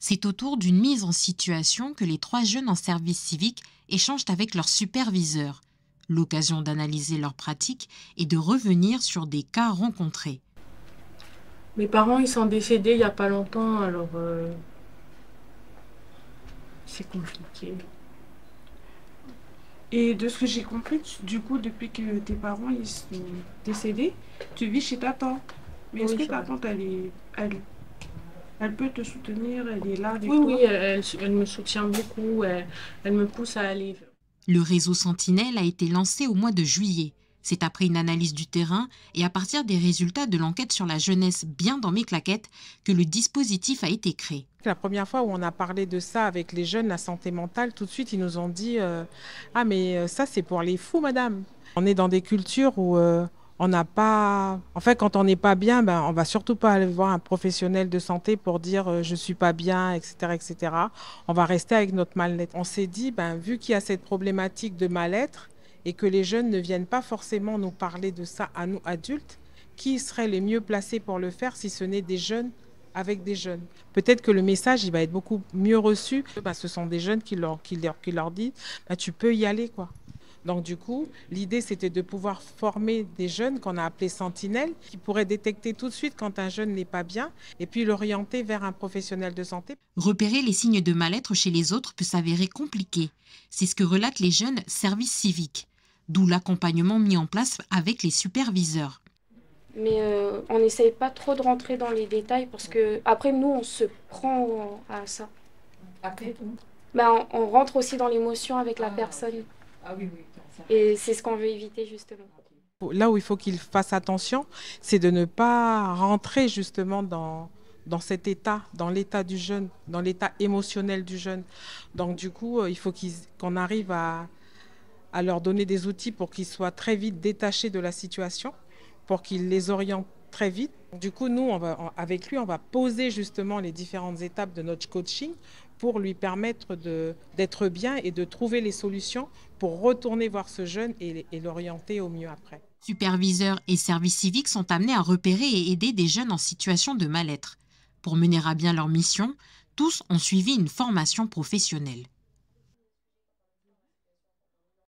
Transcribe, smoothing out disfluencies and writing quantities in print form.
C'est au tour d'une mise en situation que les 3 jeunes en service civique échangent avec leur superviseur. L'occasion d'analyser leurs pratiques et de revenir sur des cas rencontrés. Mes parents, ils sont décédés il y a pas longtemps, alors c'est compliqué. Et de ce que j'ai compris, du coup, depuis que tes parents ils sont décédés, tu vis chez ta tante. Mais est-ce Oui, que c'est ta vrai. tante, elle peut te soutenir, elle est là avec Oui, oui, toi? elle me soutient beaucoup, elle me pousse à aller. Le réseau Sentinelle a été lancé au mois de juillet. C'est après une analyse du terrain et à partir des résultats de l'enquête sur la jeunesse bien dans mes claquettes que le dispositif a été créé. La première fois où on a parlé de ça avec les jeunes, la santé mentale, tout de suite, ils nous ont dit ah, mais ça, c'est pour les fous, madame. On est dans des cultures où on n'a pas. En fait, quand on n'est pas bien, ben, on va surtout pas aller voir un professionnel de santé pour dire je suis pas bien, etc., etc. On va rester avec notre mal-être. On s'est dit, ben, vu qu'il y a cette problématique de mal-être et que les jeunes ne viennent pas forcément nous parler de ça à nous adultes, qui serait les mieux placés pour le faire si ce n'est des jeunes avec des jeunes. Peut-être que le message il va être beaucoup mieux reçu. Bah, ce sont des jeunes qui leur disent bah, tu peux y aller, quoi. Donc du coup, l'idée c'était de pouvoir former des jeunes qu'on a appelés sentinelles, qui pourraient détecter tout de suite quand un jeune n'est pas bien et puis l'orienter vers un professionnel de santé. Repérer les signes de mal-être chez les autres peut s'avérer compliqué. C'est ce que relatent les jeunes services civiques, d'où l'accompagnement mis en place avec les superviseurs. Mais on n'essaye pas trop de rentrer dans les détails parce que après nous on se prend à ça. Après, Ben, on rentre aussi dans l'émotion avec la personne ah oui, oui, ça. et c'est ce qu'on veut éviter justement. Là où il faut qu'ils fassent attention, c'est de ne pas rentrer justement dans cet état, dans l'état du jeune, dans l'état émotionnel du jeune. Donc du coup, il faut qu'on arrive à leur donner des outils pour qu'ils soient très vite détachés de la situation, pour qu'ils les orientent très vite. Du coup, nous, avec lui, on va poser justement les différentes étapes de notre coaching pour lui permettre d'être bien et de trouver les solutions pour retourner voir ce jeune et l'orienter au mieux après. Superviseurs et services civiques sont amenés à repérer et aider des jeunes en situation de mal-être. Pour mener à bien leur mission, tous ont suivi une formation professionnelle.